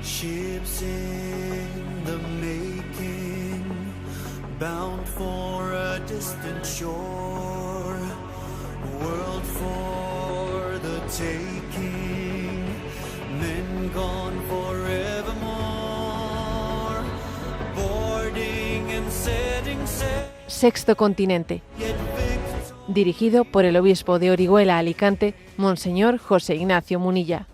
Ships in the making, bound for a distant shore, a world for the taking, men gone forevermore, boarding and setting sail. Sexto Continente, dirigido por el obispo de Orihuela, Alicante, Monseñor José Ignacio Munilla.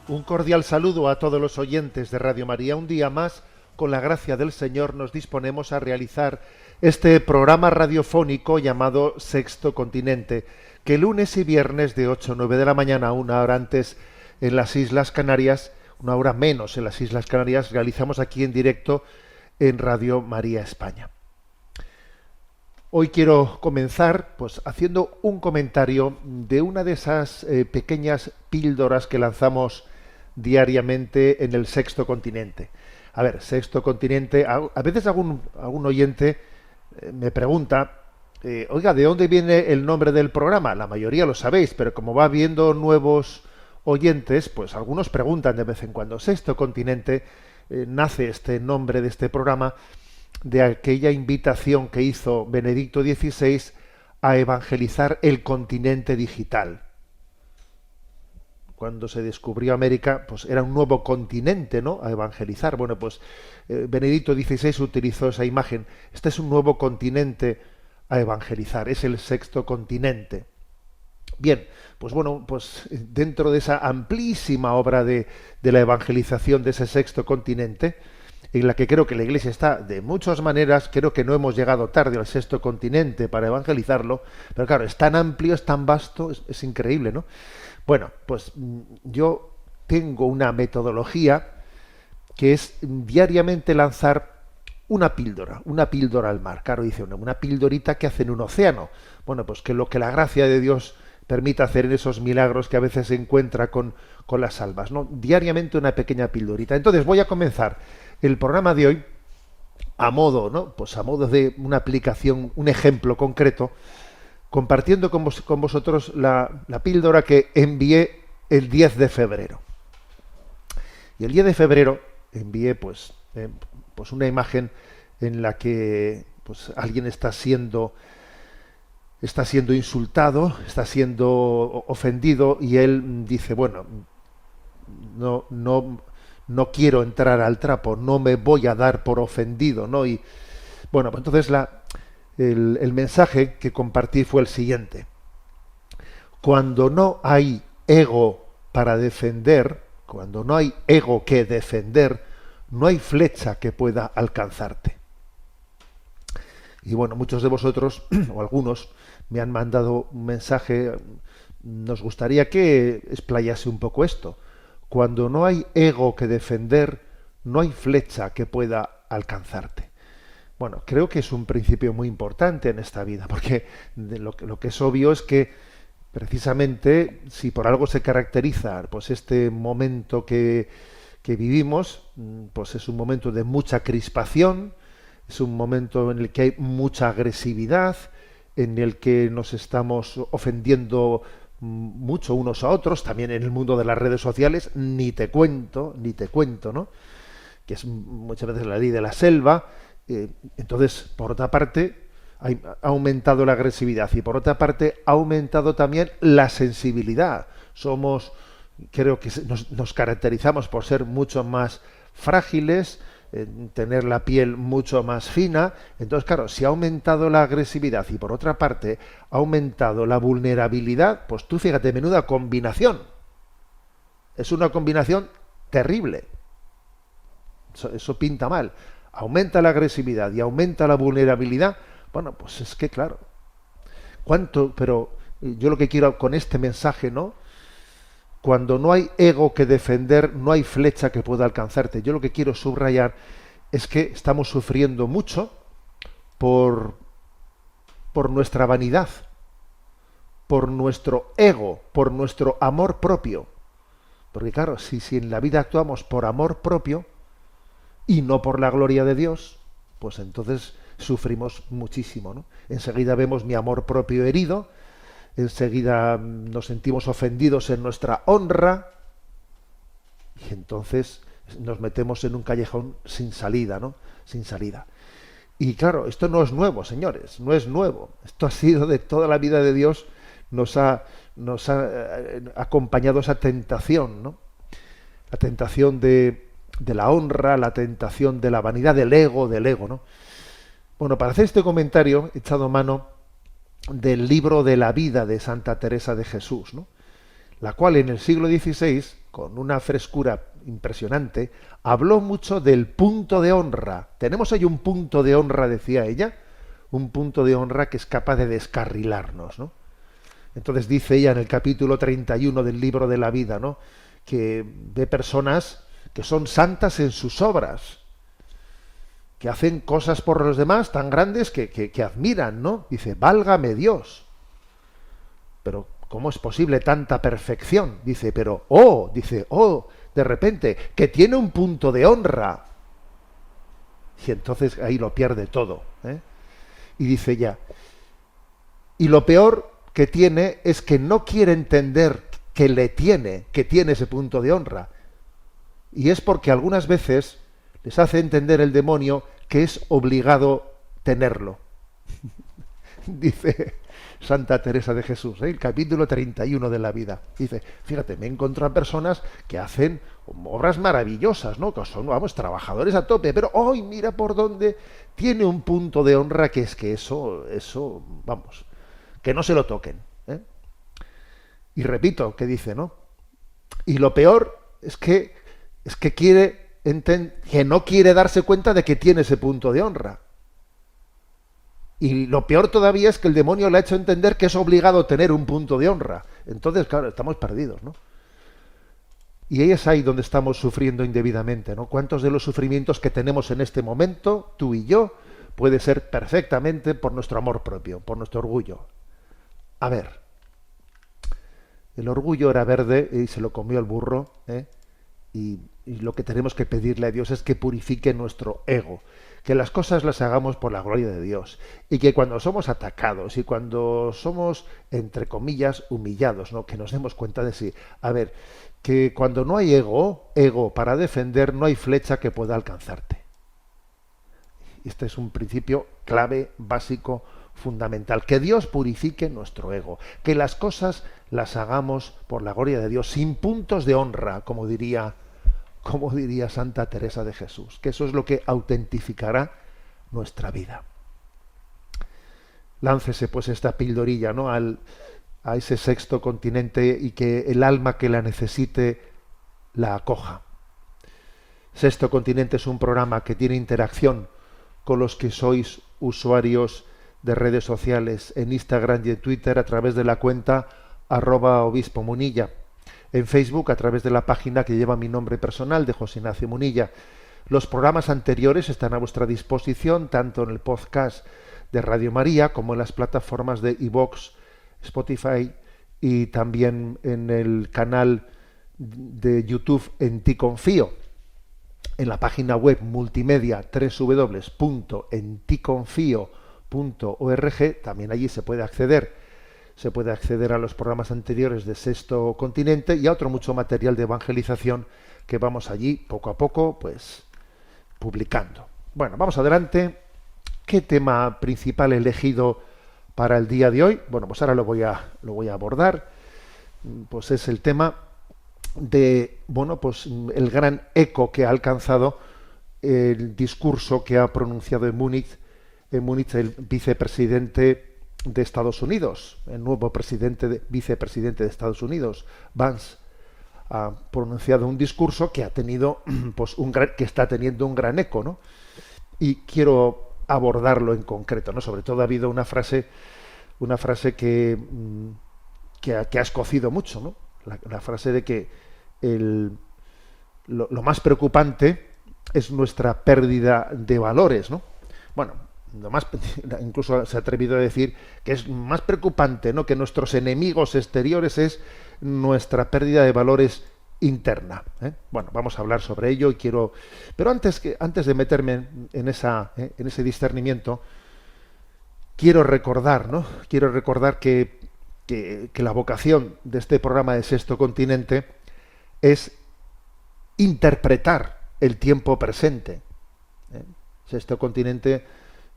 Un cordial saludo a todos los oyentes de Radio María. Un día más, con la gracia del Señor, nos disponemos a realizar este programa radiofónico llamado Sexto Continente, que lunes y viernes de 8 a 9 de la mañana, una hora antes en las Islas Canarias, una hora menos en las Islas Canarias, realizamos aquí en directo en Radio María España. Hoy quiero comenzar pues haciendo un comentario de una de esas pequeñas píldoras que lanzamos diariamente en el Sexto Continente. A ver, Sexto Continente, a veces algún oyente me pregunta, oiga, ¿de dónde viene el nombre del programa? La mayoría lo sabéis, pero como va habiendo nuevos oyentes, pues algunos preguntan de vez en cuando. Sexto Continente, nace este nombre de este programa de aquella invitación que hizo Benedicto XVI a evangelizar el continente digital. Cuando se descubrió América, pues era un nuevo continente, ¿no?, a evangelizar. Bueno, pues Benedicto XVI utilizó esa imagen. Este es un nuevo continente a evangelizar, es el Sexto Continente. Bien, pues bueno, pues dentro de esa amplísima obra de la evangelización de ese Sexto Continente, en la que creo que la Iglesia está de muchas maneras, creo que no hemos llegado tarde al Sexto Continente para evangelizarlo, pero claro, es tan amplio, es tan vasto, es increíble, ¿no? Bueno, pues yo tengo una metodología que es diariamente lanzar una píldora al mar. Claro, dice una pildorita que hace en un océano. Bueno, pues que lo que la gracia de Dios permite hacer en esos milagros que a veces se encuentra con las almas, ¿no? Diariamente una pequeña pildorita. Entonces voy a comenzar el programa de hoy a modo, ¿no?, pues a modo de una aplicación, un ejemplo concreto, compartiendo con vosotros la píldora que envié el 10 de febrero. Y el 10 de febrero envié pues una imagen en la que pues alguien está siendo insultado, está siendo ofendido, y él dice, bueno, no quiero entrar al trapo, no me voy a dar por ofendido, ¿no? Y bueno, pues entonces el mensaje que compartí fue el siguiente: cuando no hay ego para defender, cuando no hay ego que defender, no hay flecha que pueda alcanzarte. Y bueno, muchos de vosotros, o algunos, me han mandado un mensaje. Nos gustaría que explayase un poco esto. Cuando no hay ego que defender, no hay flecha que pueda alcanzarte. Bueno, creo que es un principio muy importante en esta vida, porque lo que es obvio es que precisamente si por algo se caracteriza pues este momento que vivimos, pues es un momento de mucha crispación, es un momento en el que hay mucha agresividad, en el que nos estamos ofendiendo mucho unos a otros, también en el mundo de las redes sociales, ni te cuento, ¿no?, que es muchas veces la ley de la selva. Entonces, por otra parte, ha aumentado la agresividad, y por otra parte ha aumentado también la sensibilidad. Creo que nos caracterizamos por ser mucho más frágiles, tener la piel mucho más fina. Entonces, claro, si ha aumentado la agresividad y por otra parte ha aumentado la vulnerabilidad, pues tú fíjate, menuda combinación. Es una combinación terrible. Eso pinta mal. Aumenta la agresividad y aumenta la vulnerabilidad. Bueno, pues es que claro, pero yo lo que quiero con este mensaje, ¿no?, cuando no hay ego que defender, no hay flecha que pueda alcanzarte. Yo lo que quiero subrayar es que estamos sufriendo mucho por nuestra vanidad, por nuestro ego, por nuestro amor propio. Porque claro, si en la vida actuamos por amor propio y no por la gloria de Dios, pues entonces sufrimos muchísimo, ¿no? Enseguida vemos mi amor propio herido, enseguida nos sentimos ofendidos en nuestra honra, y entonces nos metemos en un callejón sin salida, ¿no? Sin salida. Y claro, esto no es nuevo, señores, no es nuevo. Esto ha sido de toda la vida de Dios, nos ha acompañado esa tentación, ¿no? La tentación de la honra, la tentación de la vanidad, del ego, ¿no? Bueno, para hacer este comentario he echado mano del libro de la vida de Santa Teresa de Jesús, ¿no? La cual en el siglo XVI, con una frescura impresionante, habló mucho del punto de honra. Tenemos ahí un punto de honra, decía ella, un punto de honra que es capaz de descarrilarnos, ¿no? Entonces dice ella en el capítulo 31 del libro de la vida, ¿no?, que ve personas que son santas en sus obras, que hacen cosas por los demás tan grandes que admiran, ¿no? Dice, válgame Dios. Pero ¿cómo es posible tanta perfección? Dice, pero, de repente, que tiene un punto de honra. Y entonces ahí lo pierde todo, ¿eh? Y dice ya, y lo peor que tiene es que no quiere entender que tiene ese punto de honra. Y es porque algunas veces les hace entender el demonio que es obligado tenerlo. Dice Santa Teresa de Jesús, el capítulo 31 de la vida. Dice, fíjate, me he encontrado personas que hacen obras maravillosas, ¿no? Que son, vamos, trabajadores a tope, pero hoy mira por dónde tiene un punto de honra que es que eso, vamos, que no se lo toquen, ¿eh? Y repito, que dice, ¿no? Y lo peor es que que no quiere darse cuenta de que tiene ese punto de honra. Y lo peor todavía es que el demonio le ha hecho entender que es obligado tener un punto de honra. Entonces, claro, estamos perdidos, ¿no? Y ahí es ahí donde estamos sufriendo indebidamente, ¿no? ¿Cuántos de los sufrimientos que tenemos en este momento, tú y yo, puede ser perfectamente por nuestro amor propio, por nuestro orgullo? A ver, el orgullo era verde y se lo comió el burro, ¿eh? Y lo que tenemos que pedirle a Dios es que purifique nuestro ego, que las cosas las hagamos por la gloria de Dios, y que cuando somos atacados y cuando somos, entre comillas, humillados, ¿no?, que nos demos cuenta de sí. A ver, que cuando no hay ego para defender, no hay flecha que pueda alcanzarte. Este es un principio clave, básico, fundamental. Que Dios purifique nuestro ego, que las cosas las hagamos por la gloria de Dios, sin puntos de honra, como diría Santa Teresa de Jesús, que eso es lo que autentificará nuestra vida. Láncese pues esta pildorilla, ¿no?, a ese sexto continente, y que el alma que la necesite la acoja. Sexto Continente es un programa que tiene interacción con los que sois usuarios de redes sociales en Instagram y en Twitter a través de la cuenta @obispo_munilla. En Facebook a través de la página que lleva mi nombre personal, de José Ignacio Munilla. Los programas anteriores están a vuestra disposición tanto en el podcast de Radio María como en las plataformas de iVoox, Spotify y también en el canal de YouTube En Ti Confío. En la página web multimedia www.enticonfio.org también allí se puede acceder a los programas anteriores de Sexto Continente y a otro mucho material de evangelización que vamos allí poco a poco pues publicando. Bueno, vamos adelante. ¿Qué tema principal he elegido para el día de hoy? Bueno, pues ahora lo voy a abordar. Pues es el tema de, bueno, pues el gran eco que ha alcanzado el discurso que ha pronunciado en Múnich el vicepresidente de Estados Unidos, el nuevo vicepresidente de Estados Unidos, Vance. Ha pronunciado un discurso que ha tenido, pues que está teniendo un gran eco, ¿no? Y quiero abordarlo en concreto, ¿no? Sobre todo ha habido una frase que ha escocido mucho, ¿no? La frase de que lo más preocupante es nuestra pérdida de valores, ¿no? Bueno, incluso se ha atrevido a decir que es más preocupante, ¿no?, que nuestros enemigos exteriores es nuestra pérdida de valores interna. Bueno, vamos a hablar sobre ello y quiero, pero antes de meterme en ese discernimiento, quiero recordar, ¿no? Quiero recordar que la vocación de este programa de Sexto Continente es interpretar el tiempo presente. Sexto Continente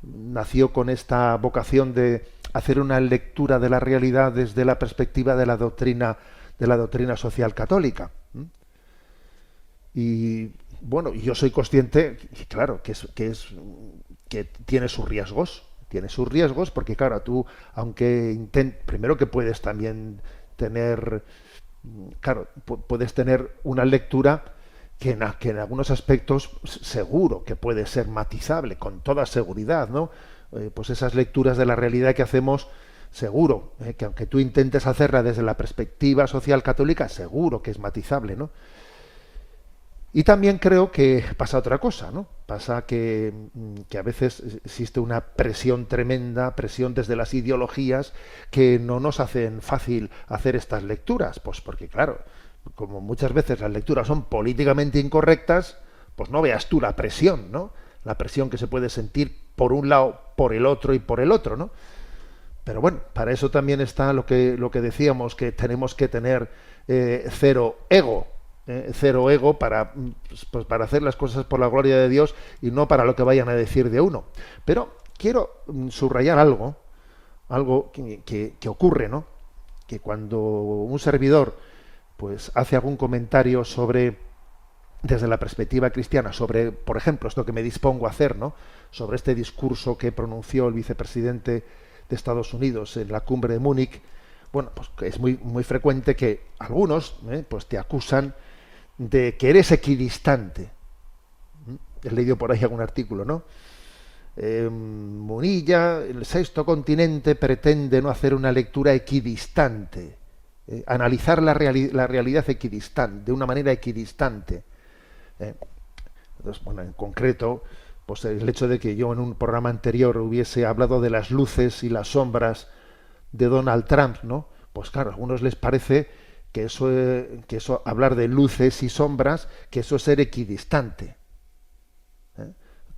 nació con esta vocación de hacer una lectura de la realidad desde la perspectiva de la doctrina social católica. Y bueno, yo soy consciente, claro, que tiene sus riesgos. Tiene sus riesgos porque, claro, tú, aunque primero que puedes también tener, claro, puedes tener una lectura que en algunos aspectos seguro que puede ser matizable, con toda seguridad, ¿no? Pues esas lecturas de la realidad que hacemos, seguro, que aunque tú intentes hacerla desde la perspectiva social católica, seguro que es matizable, ¿no? Y también creo que pasa otra cosa, ¿no? Pasa que a veces existe una presión tremenda, presión desde las ideologías que no nos hacen fácil hacer estas lecturas, pues porque claro, como muchas veces las lecturas son políticamente incorrectas, pues no veas tú la presión, ¿no? La presión que se puede sentir por un lado, por el otro y por el otro, ¿no? Pero bueno, para eso también está lo que decíamos, que tenemos que tener cero ego para hacer las cosas por la gloria de Dios y no para lo que vayan a decir de uno. Pero quiero subrayar algo que ocurre, ¿no? Que cuando un servidor pues hace algún comentario desde la perspectiva cristiana, sobre, por ejemplo, esto que me dispongo a hacer, ¿no? Sobre este discurso que pronunció el vicepresidente de Estados Unidos en la cumbre de Múnich, bueno, pues es muy, muy frecuente que algunos pues te acusan de que eres equidistante. He leído por ahí algún artículo, ¿no? Munilla, el Sexto Continente pretende no hacer una lectura equidistante, analizar la realidad equidistante, de una manera equidistante. Entonces, bueno, en concreto, pues el hecho de que yo en un programa anterior hubiese hablado de las luces y las sombras de Donald Trump, ¿no? Pues claro, a algunos les parece que eso hablar de luces y sombras, que eso es ser equidistante.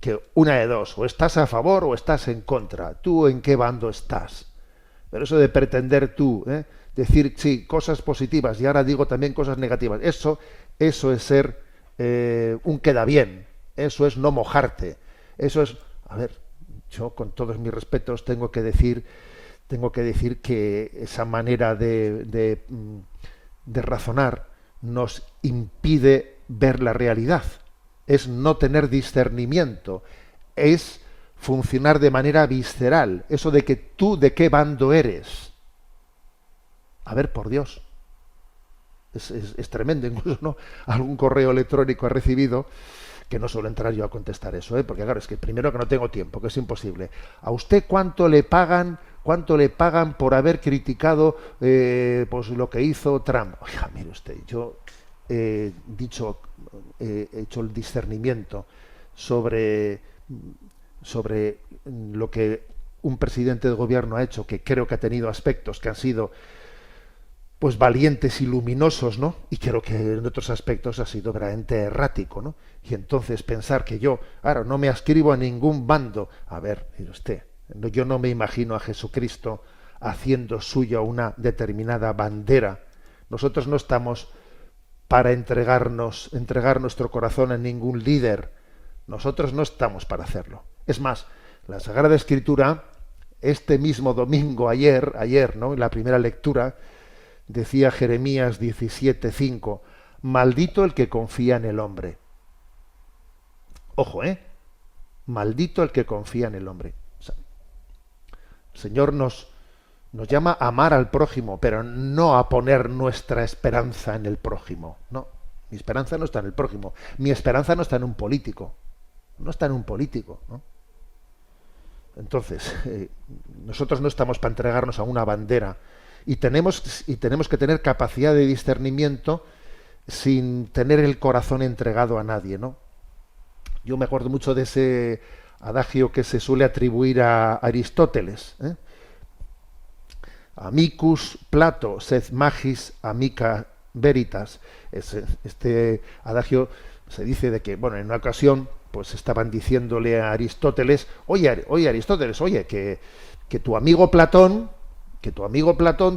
Que una de dos, o estás a favor o estás en contra. ¿Tú en qué bando estás? Pero eso de pretender tú, decir sí, cosas positivas y ahora digo también cosas negativas, eso es ser un queda bien, eso es no mojarte, eso es, a ver, yo con todos mis respetos tengo que decir que esa manera de razonar nos impide ver la realidad, es no tener discernimiento, es funcionar de manera visceral, eso de que tú de qué bando eres. A ver, por Dios, es tremendo. Incluso no algún correo electrónico he recibido, que no suelo entrar yo a contestar eso, porque claro, es que primero que no tengo tiempo, que es imposible. ¿A usted cuánto le pagan por haber criticado pues lo que hizo Trump? Oiga, mire usted, yo he hecho el discernimiento sobre lo que un presidente de gobierno ha hecho, que creo que ha tenido aspectos que han sido pues valientes y luminosos, ¿no? Y creo que en otros aspectos ha sido verdaderamente errático, ¿no? Y entonces pensar que yo ahora no me adscribo a ningún bando, a ver, mire usted, yo no me imagino a Jesucristo haciendo suya una determinada bandera. Nosotros no estamos para entregar nuestro corazón a ningún líder. Nosotros no estamos para hacerlo. Es más, la Sagrada Escritura, este mismo domingo, ayer, ¿no? En la primera lectura, decía Jeremías 17:5, maldito el que confía en el hombre. Ojo, maldito el que confía en el hombre. O sea, el Señor nos llama a amar al prójimo, pero no a poner nuestra esperanza en el prójimo. No, mi esperanza no está en el prójimo. Mi esperanza no está en un político. No está en un político, ¿no? Entonces, nosotros no estamos para entregarnos a una bandera. Y tenemos que tener capacidad de discernimiento sin tener el corazón entregado a nadie, ¿no? Yo me acuerdo mucho de ese adagio que se suele atribuir a Aristóteles, Amicus Plato sed magis amica veritas. Este adagio se dice de que, bueno, en una ocasión pues estaban diciéndole a Aristóteles, oye Aristóteles, oye, que tu amigo Platón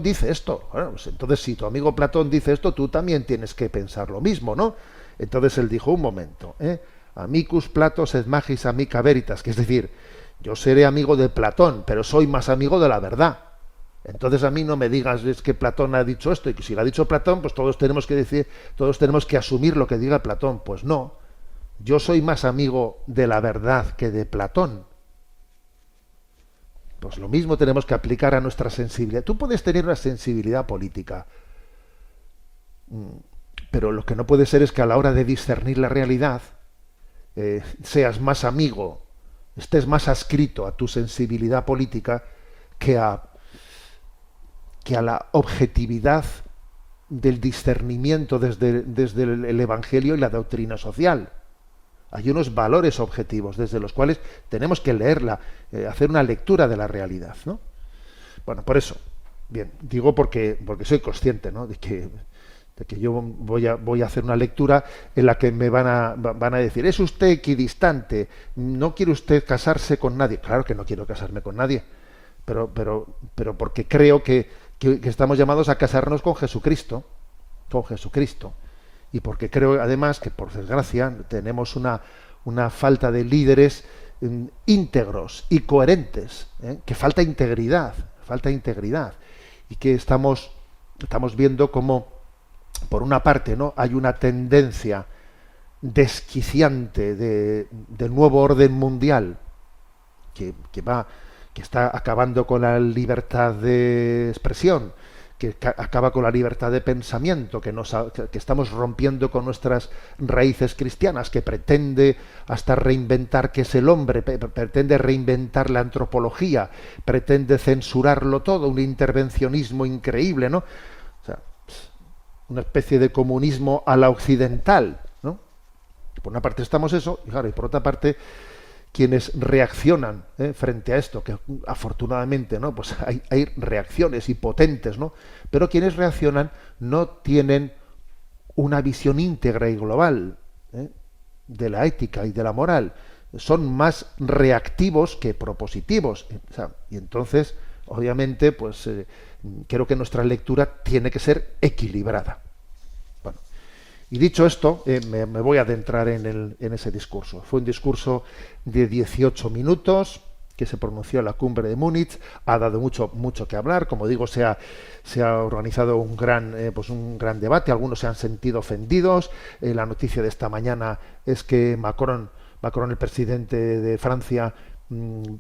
dice esto. Bueno, pues entonces si tu amigo Platón dice esto, tú también tienes que pensar lo mismo, ¿no? Entonces él dijo, un momento, amicus Plato sed magis amica veritas, que es decir, yo seré amigo de Platón, pero soy más amigo de la verdad. Entonces a mí no me digas es que Platón ha dicho esto, y que si lo ha dicho Platón, pues todos tenemos que asumir lo que diga Platón. Pues no, yo soy más amigo de la verdad que de Platón. Pues lo mismo tenemos que aplicar a nuestra sensibilidad. Tú puedes tener una sensibilidad política, pero lo que no puede ser es que a la hora de discernir la realidad seas más amigo, estés más adscrito a tu sensibilidad política que a la objetividad del discernimiento desde el Evangelio y la doctrina social. Hay unos valores objetivos desde los cuales tenemos que leerla, hacer una lectura de la realidad, ¿no? Bueno, por eso, bien, digo porque soy consciente, ¿no?, de que yo voy a hacer una lectura en la que me van a decir, es usted equidistante, no quiere usted casarse con nadie. Claro que no quiero casarme con nadie, pero porque creo que estamos llamados a casarnos con Jesucristo, y porque creo además que, por desgracia, tenemos una falta de líderes íntegros y coherentes, que falta integridad, y que estamos viendo cómo, por una parte, ¿no?, hay una tendencia desquiciante del nuevo orden mundial que está acabando con la libertad de expresión, que acaba con la libertad de pensamiento, que estamos rompiendo con nuestras raíces cristianas, que pretende hasta reinventar qué es el hombre, pretende reinventar la antropología, pretende censurarlo todo, un intervencionismo increíble, ¿no? O sea, una especie de comunismo a la occidental, ¿no? Por una parte estamos eso, y claro, y por otra parte quienes reaccionan frente a esto, que afortunadamente, ¿no?, pues hay reacciones y potentes, ¿no?, pero quienes reaccionan no tienen una visión íntegra y global de la ética y de la moral, son más reactivos que propositivos, o sea, y entonces obviamente pues creo que nuestra lectura tiene que ser equilibrada. Bueno, y dicho esto, me voy a adentrar en ese discurso. Fue un discurso de 18 minutos que se pronunció en la cumbre de Múnich. Ha dado mucho que hablar. Como digo, se ha organizado un gran debate. Algunos se han sentido ofendidos. La noticia de esta mañana es que Macron, el presidente de Francia,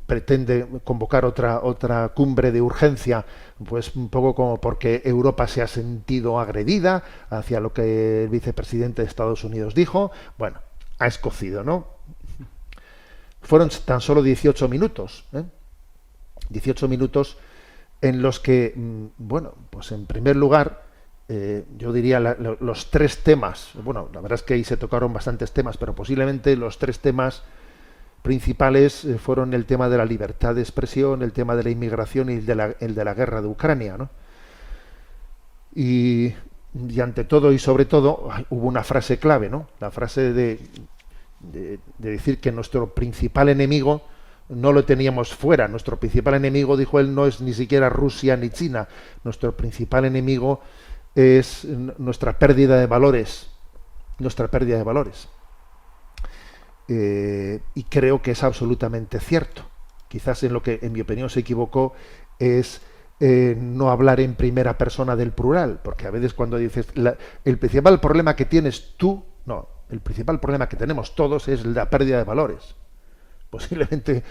pretende convocar otra cumbre de urgencia, pues un poco como porque Europa se ha sentido agredida hacia lo que el vicepresidente de Estados Unidos dijo. Bueno, ha escocido, ¿no? Fueron tan solo 18 minutos, 18 minutos en los que, bueno, pues en primer lugar, yo diría los tres temas, bueno, la verdad es que ahí se tocaron bastantes temas, pero posiblemente los tres temas principales fueron el tema de la libertad de expresión, el tema de la inmigración y el de la guerra de Ucrania, ¿no? Y ante todo y sobre todo hubo una frase clave, ¿no? La frase de decir que nuestro principal enemigo no lo teníamos fuera. Nuestro principal enemigo, dijo él, no es ni siquiera Rusia ni China. Nuestro principal enemigo es nuestra pérdida de valores. Y creo que es absolutamente cierto. Quizás en lo que, en mi opinión, se equivocó es no hablar en primera persona del plural, porque a veces cuando dices el principal problema que tienes tú, no, el principal problema que tenemos todos es la pérdida de valores. Posiblemente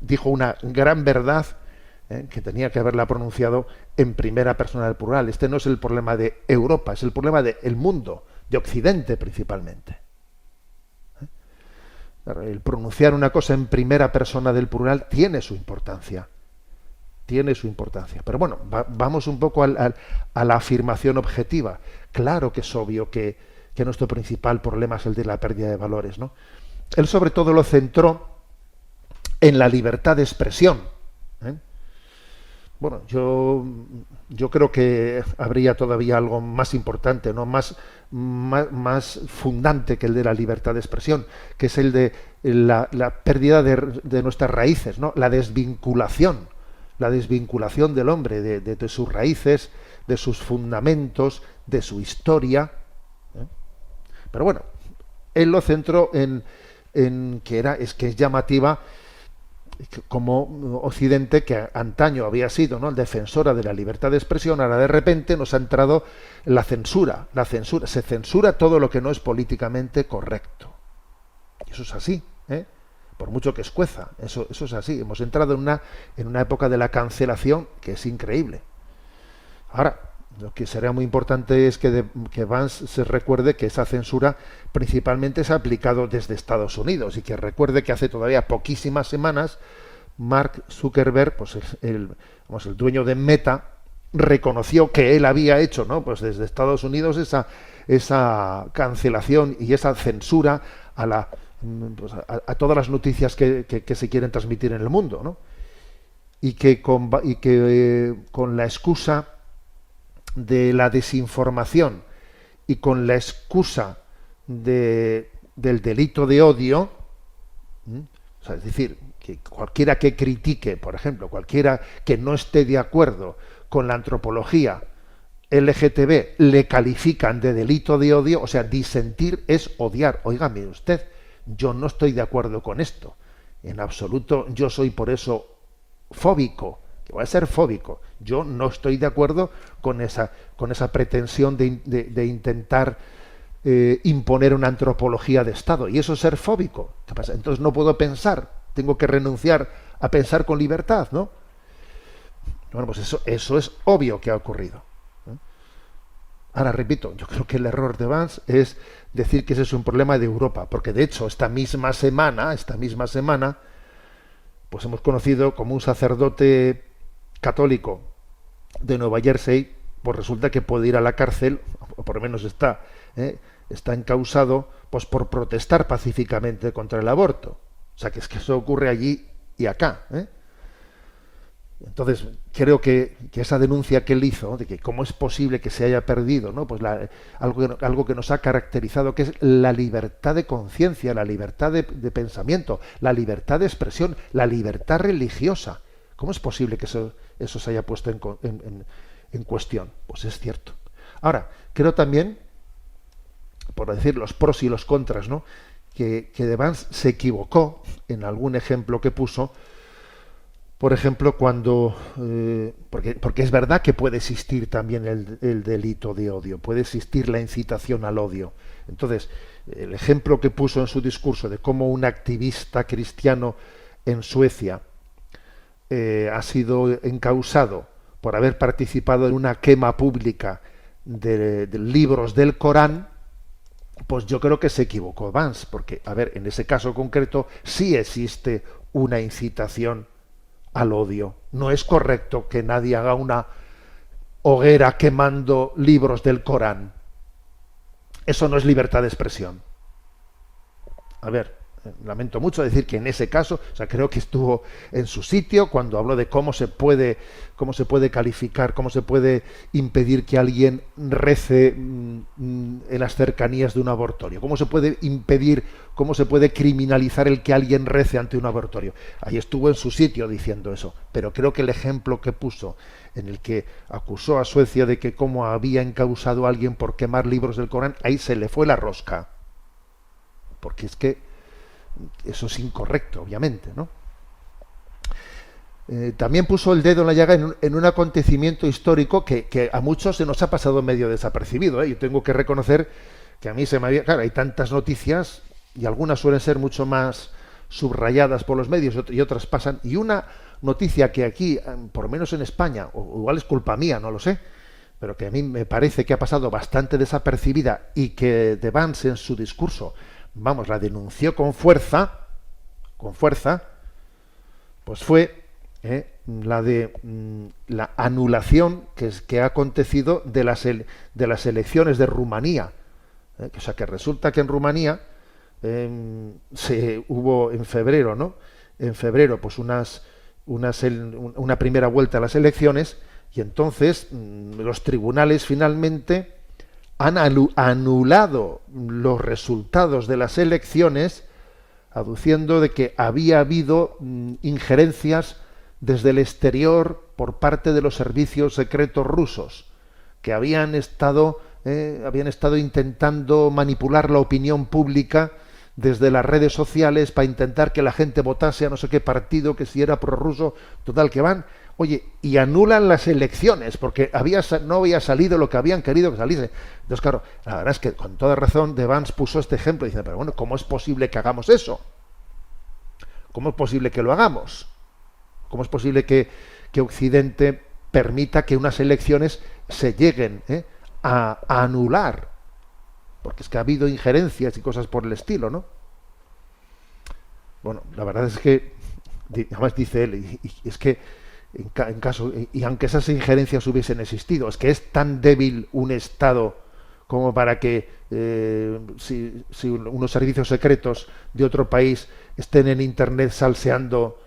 dijo una gran verdad que tenía que haberla pronunciado en primera persona del plural. Este no es el problema de Europa, es el problema del mundo, de Occidente principalmente. El pronunciar una cosa en primera persona del plural tiene su importancia. Pero bueno, vamos un poco a la afirmación objetiva. Claro que es obvio que nuestro principal problema es el de la pérdida de valores, ¿no? Él sobre todo lo centró en la libertad de expresión. Bueno, yo creo que habría todavía algo más importante, ¿no? Más fundante que el de la libertad de expresión, que es el de la pérdida de nuestras raíces, ¿no? La desvinculación del hombre de sus raíces, de sus fundamentos, de su historia. ¿Eh? Pero bueno, él lo centró en que es llamativa como Occidente, que antaño había sido, ¿no?, el defensora de la libertad de expresión, ahora de repente nos ha entrado la censura. Se censura todo lo que no es políticamente correcto. Y eso es así, ¿eh? Por mucho que escueza, eso es así. Hemos entrado en una época de la cancelación que es increíble. Ahora, lo que será muy importante es que Vance se recuerde que esa censura principalmente se ha aplicado desde Estados Unidos, y que recuerde que hace todavía poquísimas semanas Mark Zuckerberg, pues el dueño de Meta, reconoció que él había hecho, ¿no?, pues desde Estados Unidos esa cancelación y esa censura a todas las noticias que se quieren transmitir en el mundo, ¿no? Y que con la excusa de la desinformación y con la excusa del delito de odio, o sea, es decir, que cualquiera que critique, por ejemplo, cualquiera que no esté de acuerdo con la antropología LGTB, le califican de delito de odio. O sea, disentir es odiar. Óigame usted, yo no estoy de acuerdo con esto, en absoluto. Yo soy por eso fóbico, que voy a ser fóbico. Yo no estoy de acuerdo con esa pretensión de intentar imponer una antropología de Estado. Y eso es ser fóbico. ¿Qué pasa? Entonces no puedo pensar, tengo que renunciar a pensar con libertad, ¿no? Bueno, pues eso es obvio que ha ocurrido. Ahora, repito, yo creo que el error de Vance es decir que ese es un problema de Europa, porque de hecho esta misma semana, pues hemos conocido como un sacerdote católico de Nueva Jersey, pues resulta que puede ir a la cárcel, o por lo menos está encausado, pues por protestar pacíficamente contra el aborto. O sea, que es que eso ocurre allí y acá, ¿eh? Entonces, creo que esa denuncia que él hizo, de que cómo es posible que se haya perdido, ¿no?, pues algo que nos ha caracterizado, que es la libertad de conciencia, la libertad de pensamiento, la libertad de expresión, la libertad religiosa. ¿Cómo es posible que eso se haya puesto en cuestión? Pues es cierto. Ahora, creo también, por decir los pros y los contras, ¿no?, que de Vance se equivocó en algún ejemplo que puso. Por ejemplo, cuando porque es verdad que puede existir también el delito de odio, puede existir la incitación al odio. Entonces, el ejemplo que puso en su discurso de cómo un activista cristiano en Suecia ha sido encausado por haber participado en una quema pública de libros del Corán, pues yo creo que se equivocó Vance, porque, a ver, en ese caso concreto sí existe una incitación al odio. No es correcto que nadie haga una hoguera quemando libros del Corán. Eso no es libertad de expresión. A ver, lamento mucho decir que en ese caso, o sea, creo que estuvo en su sitio cuando habló de cómo se puede calificar, cómo se puede impedir que alguien rece en las cercanías de un abortorio, cómo se puede impedir, cómo se puede criminalizar el que alguien rece ante un abortorio. Ahí estuvo en su sitio diciendo eso, pero creo que el ejemplo que puso, en el que acusó a Suecia de que cómo había encausado a alguien por quemar libros del Corán, ahí se le fue la rosca, porque es que eso es incorrecto, obviamente, ¿no? También puso el dedo en la llaga en un acontecimiento histórico que a muchos se nos ha pasado medio desapercibido, ¿eh? Yo tengo que reconocer que a mí se me había... Claro, hay tantas noticias y algunas suelen ser mucho más subrayadas por los medios y otras pasan. Y una noticia que aquí, por lo menos en España, o igual es culpa mía, no lo sé, pero que a mí me parece que ha pasado bastante desapercibida y que de Vance en su discurso, vamos, la denunció con fuerza, pues fue la de la anulación que ha acontecido de las elecciones de Rumanía. O sea, que resulta que en Rumanía hubo en febrero, ¿no? En febrero, pues unas una primera vuelta a las elecciones, y entonces los tribunales finalmente han anulado los resultados de las elecciones, aduciendo de que había habido injerencias desde el exterior por parte de los servicios secretos rusos, que habían estado intentando manipular la opinión pública desde las redes sociales para intentar que la gente votase a no sé qué partido, que si era prorruso, total, que van, oye, y anulan las elecciones, porque no había salido lo que habían querido que saliese. Entonces, claro, la verdad es que con toda razón De Vance puso este ejemplo y dice, pero bueno, ¿cómo es posible que hagamos eso? ¿Cómo es posible que lo hagamos? ¿Cómo es posible que Occidente permita que unas elecciones se lleguen a anular? Porque es que ha habido injerencias y cosas por el estilo, ¿no? Bueno, la verdad es que, además dice él, y es que en caso, y aunque esas injerencias hubiesen existido, es que es tan débil un Estado como para que si unos servicios secretos de otro país estén en Internet salseando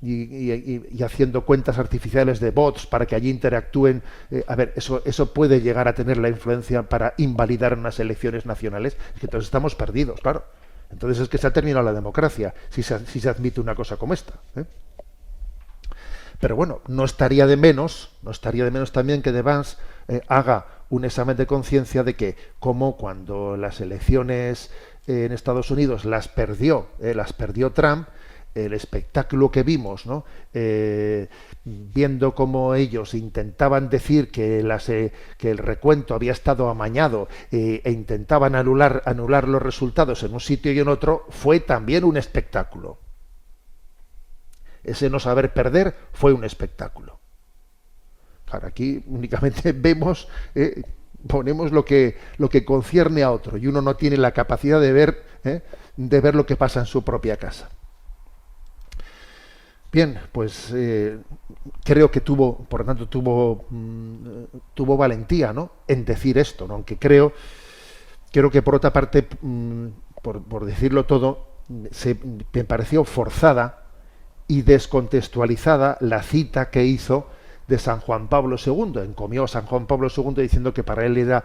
y haciendo cuentas artificiales de bots para que allí interactúen, a ver, eso puede llegar a tener la influencia para invalidar unas elecciones nacionales. Es que entonces estamos perdidos, claro. Entonces es que se ha terminado la democracia si se admite una cosa como esta, ¿eh? Pero bueno, no estaría de menos también que De Vance haga un examen de conciencia de que, como cuando las elecciones en Estados Unidos las perdió Trump, el espectáculo que vimos, ¿no? Viendo cómo ellos intentaban decir que el recuento había estado amañado e intentaban anular los resultados en un sitio y en otro, fue también un espectáculo. Ese no saber perder fue un espectáculo. Claro, aquí únicamente ponemos lo que concierne a otro, y uno no tiene la capacidad de ver lo que pasa en su propia casa. Bien, pues creo que tuvo valentía, ¿no?, en decir esto, ¿no? Aunque creo que por otra parte, por decirlo todo, me pareció forzada y descontextualizada la cita que hizo de San Juan Pablo II. Encomió a San Juan Pablo II diciendo que para él era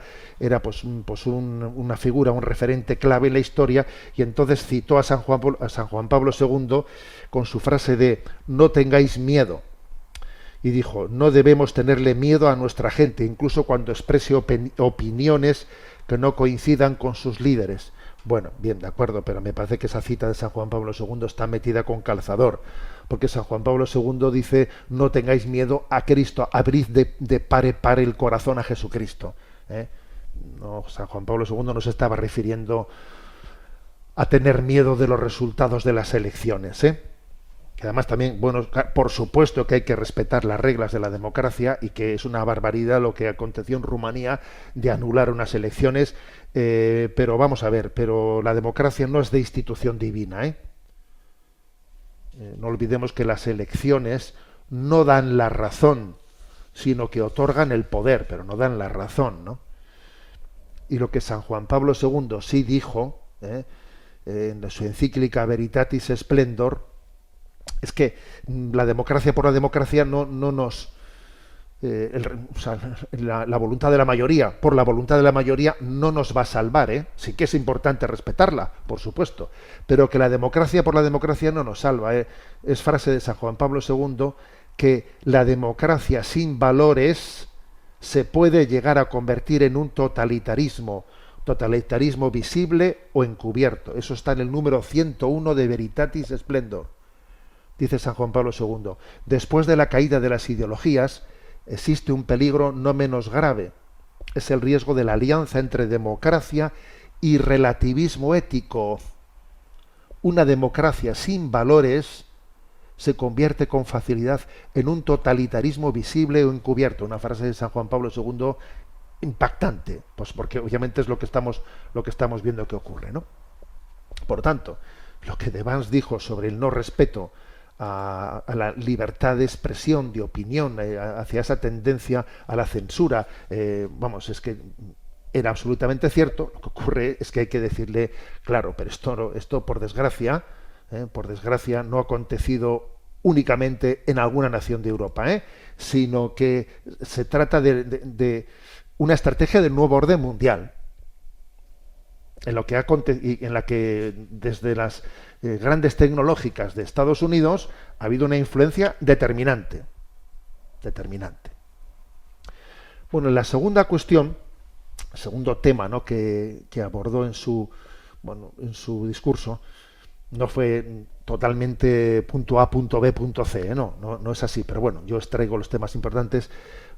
una figura, un referente clave en la historia, y entonces citó a San Juan Pablo II con su frase de "no tengáis miedo", y dijo: no debemos tenerle miedo a nuestra gente, incluso cuando exprese opiniones que no coincidan con sus líderes. Bueno, bien, de acuerdo, pero me parece que esa cita de San Juan Pablo II está metida con calzador, porque San Juan Pablo II dice: no tengáis miedo a Cristo, abrid de par el corazón a Jesucristo. No, San Juan Pablo II no se estaba refiriendo a tener miedo de los resultados de las elecciones, que además también, bueno, por supuesto que hay que respetar las reglas de la democracia, y que es una barbaridad lo que aconteció en Rumanía de anular unas elecciones, pero vamos a ver, pero la democracia no es de institución divina, no olvidemos que las elecciones no dan la razón, sino que otorgan el poder, pero no dan la razón, ¿no? Y lo que San Juan Pablo II sí dijo, en su encíclica Veritatis Splendor, es que la democracia por la democracia no nos... la voluntad de la mayoría por la voluntad de la mayoría no nos va a salvar, Sí que es importante respetarla, por supuesto, pero que la democracia por la democracia no nos salva, Es frase de San Juan Pablo II que la democracia sin valores se puede llegar a convertir en un totalitarismo visible o encubierto. Eso está en el número 101 de Veritatis Splendor. Dice San Juan Pablo II: después de la caída de las ideologías existe un peligro no menos grave. Es el riesgo de la alianza entre democracia y relativismo ético. Una democracia sin valores se convierte con facilidad en un totalitarismo visible o encubierto. Una frase de San Juan Pablo II impactante, pues porque obviamente es lo que estamos viendo que ocurre, ¿no? Por tanto, lo que De Vance dijo sobre el no respeto a la libertad de expresión, de opinión, hacia esa tendencia a la censura, es que era absolutamente cierto. Lo que ocurre es que hay que decirle, claro, pero esto por desgracia no ha acontecido únicamente en alguna nación de Europa, sino que se trata de una estrategia del nuevo orden mundial, en la que desde las grandes tecnológicas de Estados Unidos ha habido una influencia determinante. Bueno, la segunda cuestión, el segundo tema, ¿no?, que abordó en su discurso, no fue totalmente punto A, punto B, punto C, no es así, pero bueno, yo extraigo los temas importantes.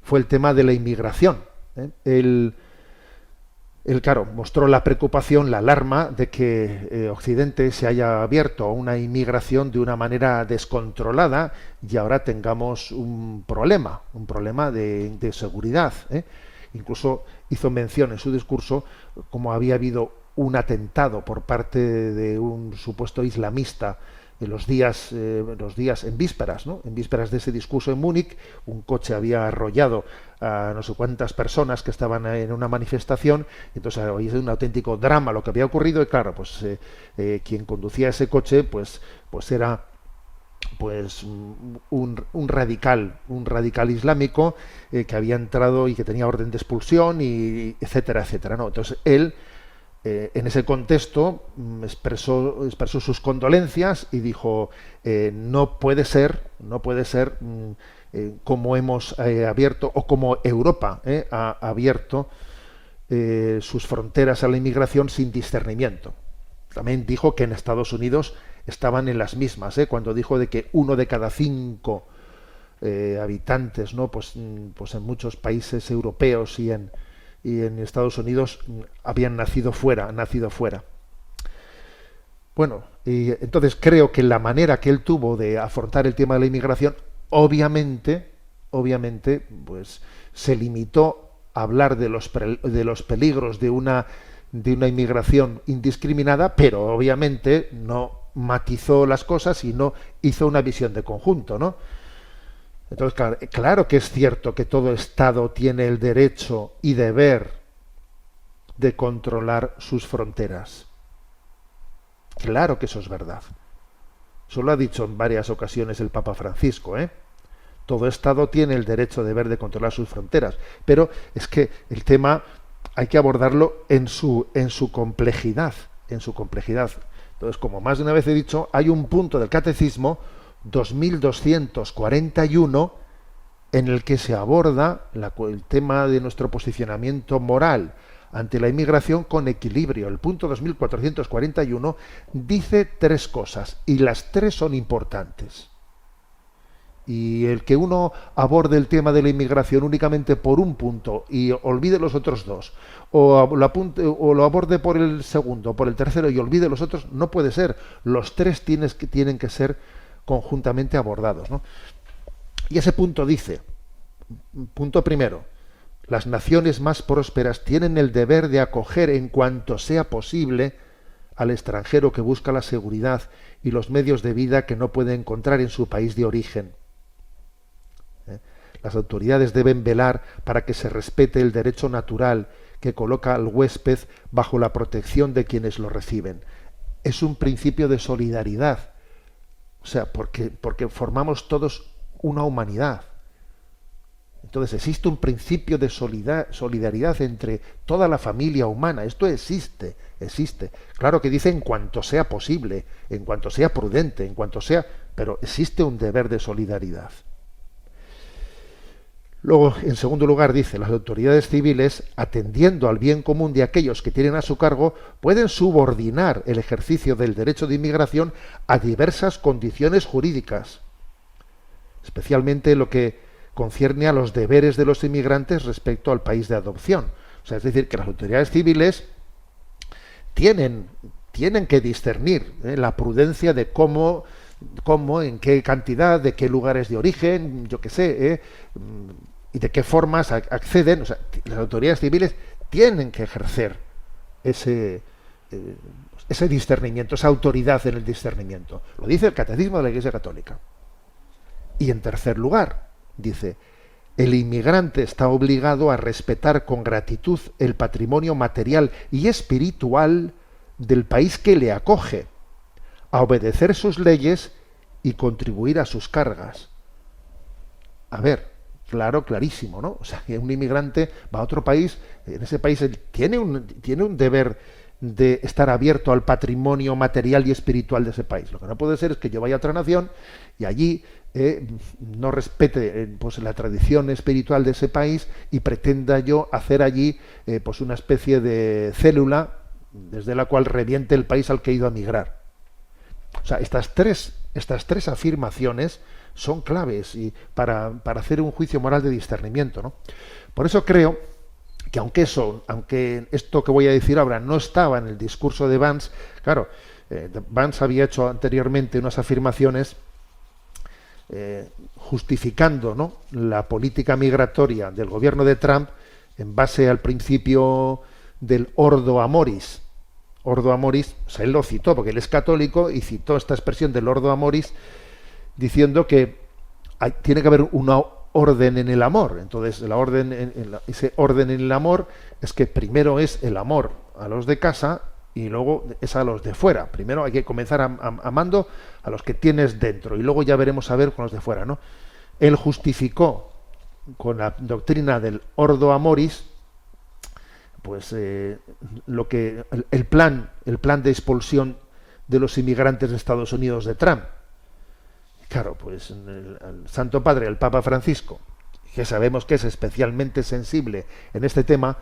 Fue el tema de la inmigración. Él, claro, mostró la preocupación, la alarma de que Occidente se haya abierto a una inmigración de una manera descontrolada y ahora tengamos un problema de seguridad. Incluso hizo mención en su discurso como había habido un atentado por parte de un supuesto islamista en los días en vísperas, ¿no? En vísperas de ese discurso en Múnich, un coche había arrollado a no sé cuántas personas que estaban en una manifestación, y entonces hoy es un auténtico drama lo que había ocurrido, y claro, pues quien conducía ese coche, pues era pues un radical islámico que había entrado y que tenía orden de expulsión, y etcétera, ¿no? Entonces él, en ese contexto, expresó sus condolencias y dijo, no puede ser como hemos abierto, o como Europa ha abierto sus fronteras a la inmigración sin discernimiento. También dijo que en Estados Unidos estaban en las mismas, cuando dijo de que 1 de cada 5 habitantes, ¿no?, pues en muchos países europeos y en Estados Unidos habían nacido fuera. Bueno, y entonces creo que la manera que él tuvo de afrontar el tema de la inmigración, obviamente, pues se limitó a hablar de los peligros de una inmigración indiscriminada, pero obviamente no matizó las cosas y no hizo una visión de conjunto, ¿no? Entonces, claro que es cierto que todo Estado tiene el derecho y deber de controlar sus fronteras. Claro que eso es verdad. Eso lo ha dicho en varias ocasiones el Papa Francisco, Todo Estado tiene el derecho y deber de controlar sus fronteras. Pero es que el tema hay que abordarlo en su complejidad. Entonces, como más de una vez he dicho, hay un punto del Catecismo 2241 en el que se aborda el tema de nuestro posicionamiento moral ante la inmigración con equilibrio. El punto 2441 dice 3 cosas, y las 3 son importantes. Y el que uno aborde el tema de la inmigración únicamente por un punto y olvide los otros 2, o lo aborde por el segundo, por el tercero y olvide los otros, no puede ser. Los 3 tienen que ser conjuntamente abordados, ¿no? Y ese punto dice, punto primero, las naciones más prósperas tienen el deber de acoger en cuanto sea posible al extranjero que busca la seguridad y los medios de vida que no puede encontrar en su país de origen. Las autoridades deben velar para que se respete el derecho natural que coloca al huésped bajo la protección de quienes lo reciben. Es un principio de solidaridad. O sea, porque formamos todos una humanidad. Entonces existe un principio de solidaridad entre toda la familia humana. Esto existe. Claro que dice en cuanto sea posible, en cuanto sea prudente, pero existe un deber de solidaridad. Luego, en segundo lugar, dice, las autoridades civiles, atendiendo al bien común de aquellos que tienen a su cargo, pueden subordinar el ejercicio del derecho de inmigración a diversas condiciones jurídicas, especialmente lo que concierne a los deberes de los inmigrantes respecto al país de adopción. O sea, es decir, que las autoridades civiles tienen que discernir la prudencia de cómo, en qué cantidad, de qué lugares de origen, yo qué sé, y de qué formas acceden. O sea, las autoridades civiles tienen que ejercer ese discernimiento, esa autoridad en el discernimiento. Lo dice el Catecismo de la Iglesia Católica. Y en tercer lugar, dice, el inmigrante está obligado a respetar con gratitud el patrimonio material y espiritual del país que le acoge, a obedecer sus leyes y contribuir a sus cargas. A ver, claro, clarísimo, ¿no? O sea, que un inmigrante va a otro país, en ese país él tiene un deber de estar abierto al patrimonio material y espiritual de ese país. Lo que no puede ser es que yo vaya a otra nación y allí no respete pues la tradición espiritual de ese país y pretenda yo hacer allí pues una especie de célula desde la cual reviente el país al que he ido a migrar. O sea, estas tres afirmaciones son claves y para hacer un juicio moral de discernimiento, ¿no? Por eso creo que aunque esto que voy a decir ahora no estaba en el discurso de Vance, claro, Vance había hecho anteriormente unas afirmaciones justificando, ¿no?, la política migratoria del gobierno de Trump en base al principio del ordo amoris. Ordo amoris, o sea, él lo citó porque él es católico y citó esta expresión del ordo amoris diciendo que tiene que haber una orden en el amor. Entonces, ese orden en el amor es que primero es el amor a los de casa y luego es a los de fuera. Primero hay que comenzar amando a los que tienes dentro y luego ya veremos a ver con los de fuera, ¿no? Él justificó con la doctrina del ordo amoris pues lo que el plan de expulsión de los inmigrantes de Estados Unidos de Trump. Claro, pues el Santo Padre, el Papa Francisco, que sabemos que es especialmente sensible en este tema,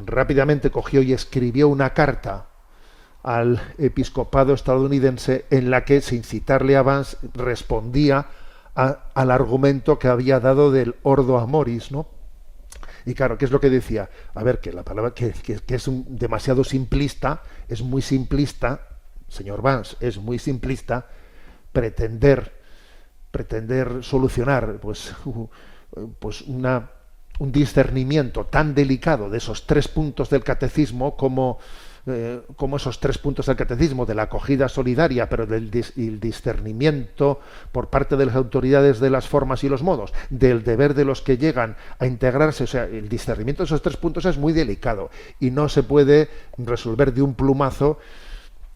rápidamente cogió y escribió una carta al episcopado estadounidense en la que, sin citarle a Vance, respondía al argumento que había dado del ordo amoris, ¿no? Y claro, ¿qué es lo que decía? A ver, que la palabra que es demasiado simplista, es muy simplista, señor Vance, es muy simplista pretender solucionar pues un discernimiento tan delicado de esos tres puntos del catecismo como esos tres puntos del catecismo de la acogida solidaria, pero del discernimiento por parte de las autoridades de las formas y los modos, del deber de los que llegan a integrarse. O sea, el discernimiento de esos tres puntos es muy delicado y no se puede resolver de un plumazo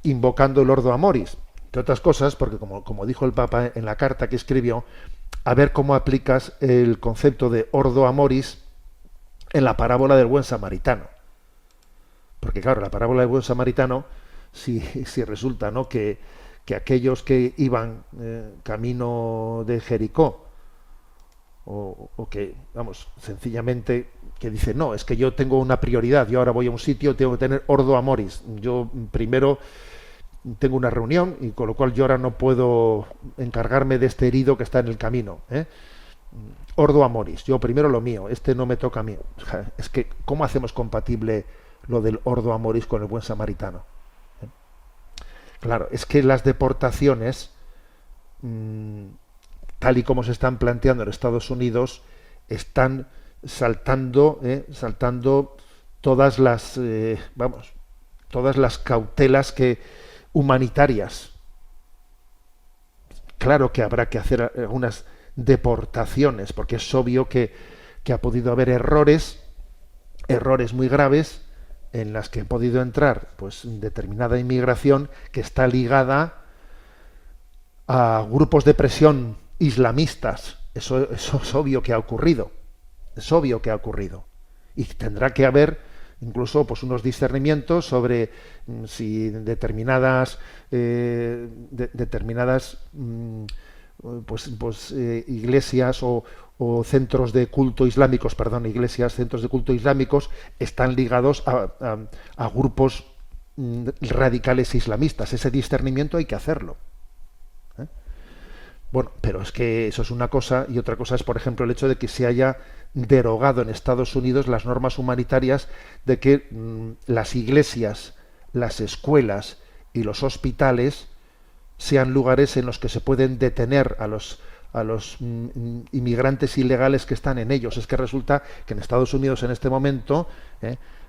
invocando el ordo amoris. Entre otras cosas, porque como dijo el Papa en la carta que escribió, a ver cómo aplicas el concepto de ordo amoris en la parábola del buen samaritano. Porque claro, la parábola del buen samaritano, si resulta, ¿no?, que aquellos que iban camino de Jericó, o que, vamos, sencillamente que dicen, no, es que yo tengo una prioridad, yo ahora voy a un sitio, tengo que tener ordo amoris, yo primero tengo una reunión y con lo cual yo ahora no puedo encargarme de este herido que está en el camino, ordo amoris, yo primero lo mío, este no me toca a mí. Es que, ¿cómo hacemos compatible lo del ordo amoris con el buen samaritano? Claro, es que las deportaciones, tal y como se están planteando en Estados Unidos, están saltando todas las cautelas humanitarias. Claro que habrá que hacer algunas deportaciones, porque es obvio que ha podido haber errores muy graves en las que ha podido entrar pues determinada inmigración que está ligada a grupos de presión islamistas. Eso es obvio que ha ocurrido. Es obvio que ha ocurrido. Y tendrá que haber incluso pues unos discernimientos sobre si determinadas iglesias o centros de culto islámicos, centros de culto islámicos están ligados a grupos radicales islamistas. Ese discernimiento hay que hacerlo. Bueno, pero es que eso es una cosa, y otra cosa es, por ejemplo, el hecho de que se haya derogado en Estados Unidos las normas humanitarias de que las iglesias, las escuelas y los hospitales sean lugares en los que se pueden detener a los inmigrantes ilegales que están en ellos. Es que resulta que en Estados Unidos en este momento,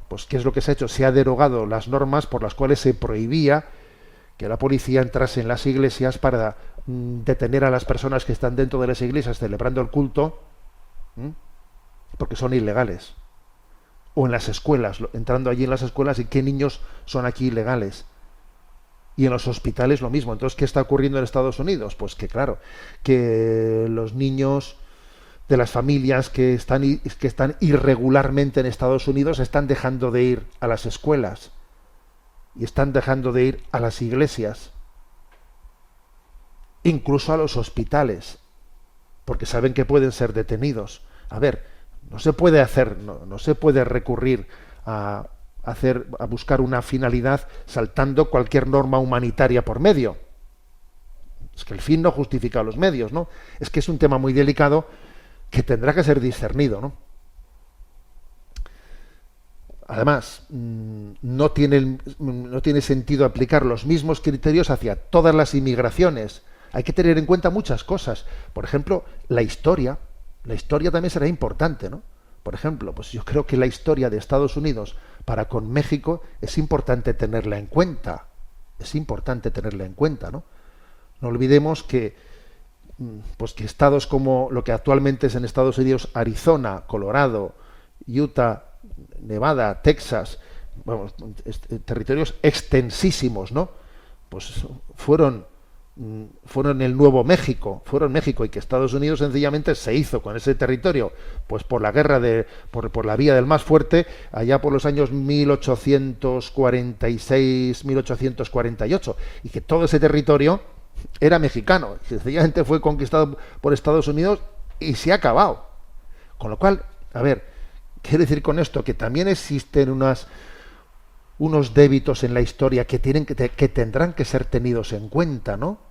pues ¿qué es lo que se ha hecho? Se ha derogado las normas por las cuales se prohibía que la policía entrase en las iglesias para detener a las personas que están dentro de las iglesias celebrando el culto, porque son ilegales. O en las escuelas, entrando allí en las escuelas, y qué niños son aquí ilegales. Y en los hospitales lo mismo. Entonces, ¿qué está ocurriendo en Estados Unidos? Pues que, claro, que los niños de las familias que están irregularmente en Estados Unidos están dejando de ir a las escuelas y están dejando de ir a las iglesias, incluso a los hospitales, porque saben que pueden ser detenidos. A ver, no se puede recurrir a buscar una finalidad saltando cualquier norma humanitaria por medio. Es que el fin no justifica los medios, ¿no? Es que es un tema muy delicado que tendrá que ser discernido, ¿no? Además, no tiene sentido aplicar los mismos criterios hacia todas las inmigraciones. Hay que tener en cuenta muchas cosas. Por ejemplo, la historia. La historia también será importante, ¿no? Por ejemplo, pues yo creo que la historia de Estados Unidos para con México es importante tenerla en cuenta. Es importante tenerla en cuenta, ¿no? No olvidemos que estados como lo que actualmente es en Estados Unidos, Arizona, Colorado, Utah, Nevada, Texas, vamos, territorios extensísimos, ¿no? Pues fueron el Nuevo México, fueron México, y que Estados Unidos sencillamente se hizo con ese territorio, pues por la guerra por la vía del más fuerte, allá por los años 1846, 1848, y que todo ese territorio era mexicano, sencillamente fue conquistado por Estados Unidos y se ha acabado. Con lo cual, a ver, quiero decir con esto que también existen unos débitos en la historia que tendrán que ser tenidos en cuenta, ¿no?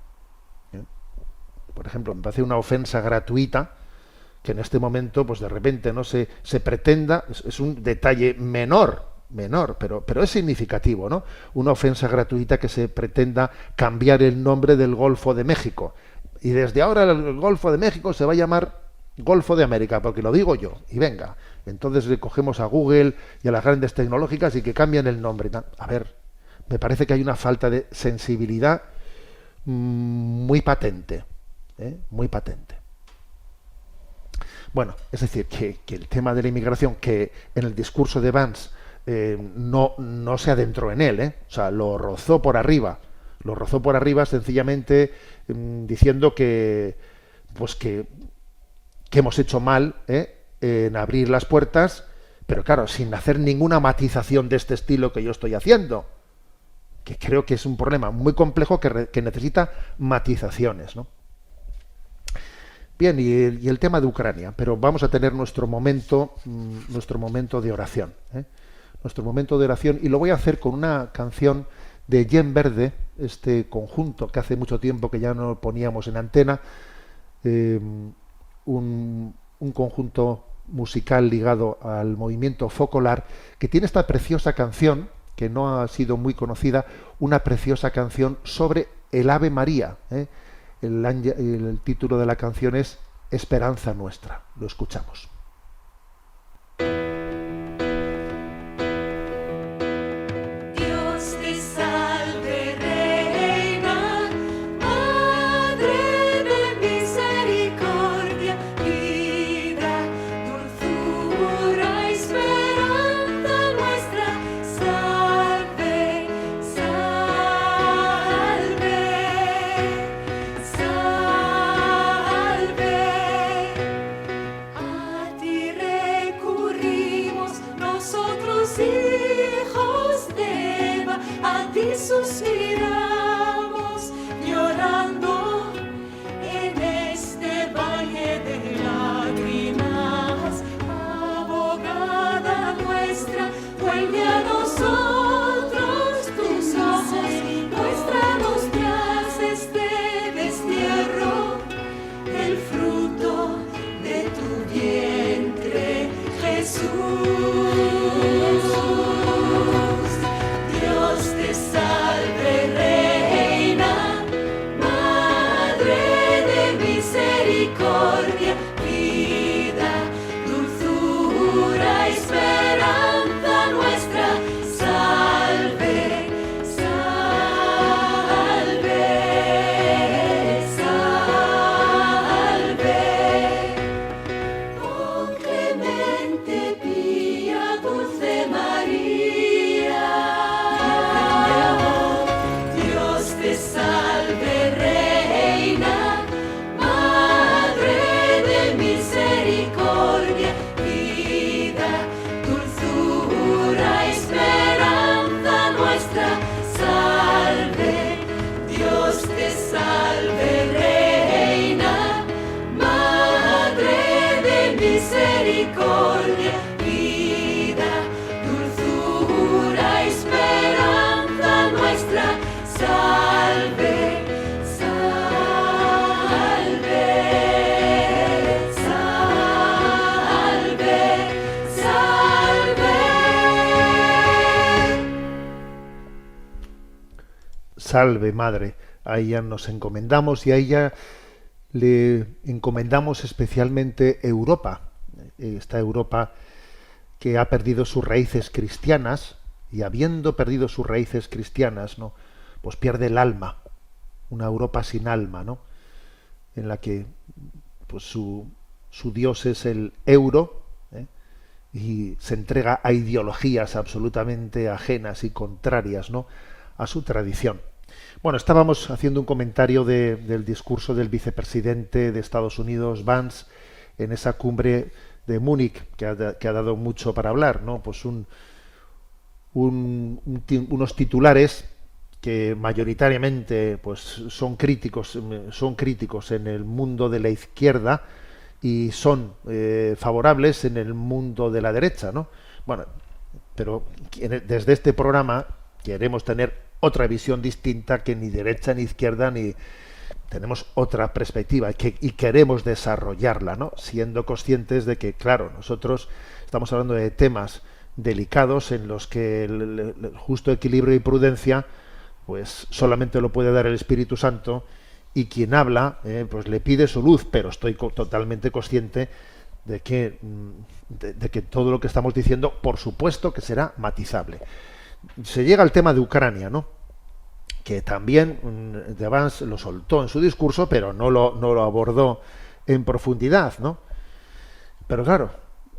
Por ejemplo, me parece una ofensa gratuita que en este momento, pues de repente no se pretenda, es un detalle menor, pero es significativo, ¿no? Una ofensa gratuita que se pretenda cambiar el nombre del Golfo de México. Y desde ahora el Golfo de México se va a llamar Golfo de América, porque lo digo yo, y venga. Entonces le cogemos a Google y a las grandes tecnológicas y que cambian el nombre. A ver, me parece que hay una falta de sensibilidad muy patente, muy patente. Bueno, es decir, que el tema de la inmigración, que en el discurso de Vance no se adentró en él, o sea, lo rozó por arriba sencillamente diciendo que hemos hecho mal en abrir las puertas, pero claro, sin hacer ninguna matización de este estilo que yo estoy haciendo, que creo que es un problema muy complejo que necesita matizaciones, ¿no? Bien, y el tema de Ucrania, pero vamos a tener nuestro momento de oración, nuestro momento de oración, y lo voy a hacer con una canción de Yen Verde, este conjunto que hace mucho tiempo que ya no poníamos en antena, un conjunto musical ligado al movimiento focolar, que tiene esta preciosa canción, que no ha sido muy conocida, una preciosa canción sobre el Ave María. El título de la canción es Esperanza Nuestra. Lo escuchamos. Salve Madre. A ella nos encomendamos y a ella le encomendamos especialmente Europa, esta Europa que ha perdido sus raíces cristianas, y habiendo perdido sus raíces cristianas, ¿no?, pues pierde el alma, una Europa sin alma, ¿no?, en la que pues su Dios es el euro, y se entrega a ideologías absolutamente ajenas y contrarias, ¿no?, a su tradición. Bueno, estábamos haciendo un comentario del discurso del vicepresidente de Estados Unidos, Vance, en esa cumbre de Múnich, que ha dado mucho para hablar, ¿no? Pues unos titulares que mayoritariamente pues son críticos en el mundo de la izquierda y son favorables en el mundo de la derecha, ¿no? Bueno, pero desde este programa queremos tener otra visión distinta, que ni derecha ni izquierda, ni tenemos otra perspectiva y queremos desarrollarla, ¿no?, siendo conscientes de que, claro, nosotros estamos hablando de temas delicados en los que el justo equilibrio y prudencia pues solamente lo puede dar el Espíritu Santo, y quien habla pues le pide su luz, pero estoy totalmente consciente de que todo lo que estamos diciendo, por supuesto, que será matizable. Se llega al tema de Ucrania, ¿no?, que también de Vance lo soltó en su discurso, pero no lo abordó en profundidad, ¿no? Pero claro,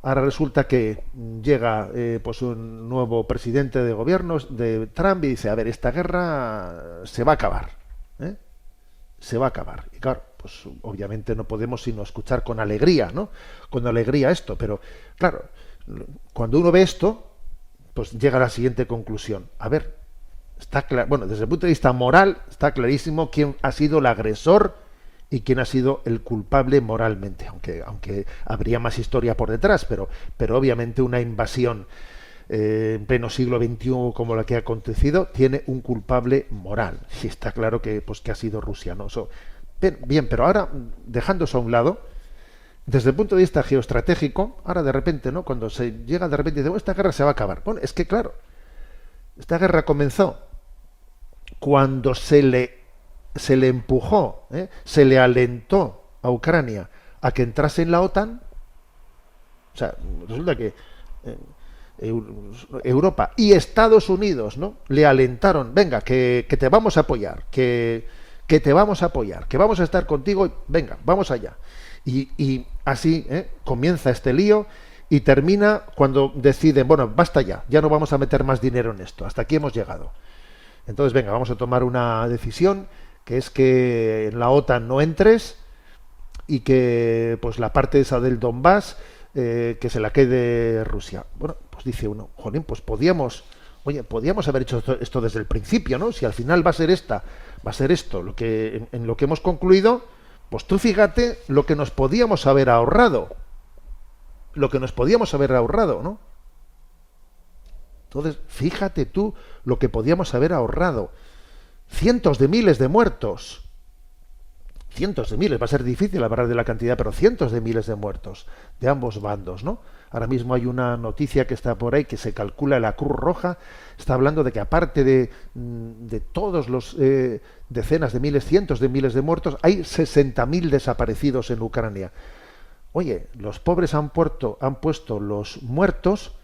ahora resulta que llega pues un nuevo presidente de gobierno de Trump y dice, a ver, esta guerra se va a acabar, se va a acabar. Y claro, pues obviamente no podemos sino escuchar con alegría, ¿no?, con alegría esto, pero claro, cuando uno ve esto, pues llega a la siguiente conclusión. A ver, está claro, bueno, desde el punto de vista moral está clarísimo quién ha sido el agresor y quién ha sido el culpable moralmente, aunque habría más historia por detrás, pero obviamente una invasión en pleno siglo XXI como la que ha acontecido tiene un culpable moral, y está claro que ha sido Rusia, ¿no? Bien, pero ahora, dejando eso a un lado, desde el punto de vista geoestratégico, ahora de repente, ¿no?, cuando se llega de repente y dice, bueno, esta guerra se va a acabar. Bueno, es que claro, esta guerra comenzó cuando se le empujó, se le alentó a Ucrania a que entrase en la OTAN. O sea, resulta que Europa y Estados Unidos, ¿no?, le alentaron, venga, que te vamos a apoyar, que te vamos a apoyar, que vamos a estar contigo, venga, vamos allá. Y así comienza este lío y termina cuando deciden, bueno, basta ya no vamos a meter más dinero en esto, hasta aquí hemos llegado. Entonces, venga, vamos a tomar una decisión, que es que en la OTAN no entres y que pues la parte esa del Donbass que se la quede Rusia. Bueno, pues dice uno, jolín, pues podíamos haber hecho esto desde el principio, ¿no? Si al final va a ser esto en lo que hemos concluido, pues tú fíjate lo que nos podíamos haber ahorrado, ¿no? Entonces, fíjate tú lo que podíamos haber ahorrado. Cientos de miles de muertos. Cientos de miles, va a ser difícil hablar de la cantidad, pero cientos de miles de muertos de ambos bandos, ¿no? Ahora mismo hay una noticia que está por ahí, que se calcula, la Cruz Roja está hablando de que aparte de todos los decenas de miles, cientos de miles de muertos, hay 60.000 desaparecidos en Ucrania. Oye, los pobres han puesto los muertos,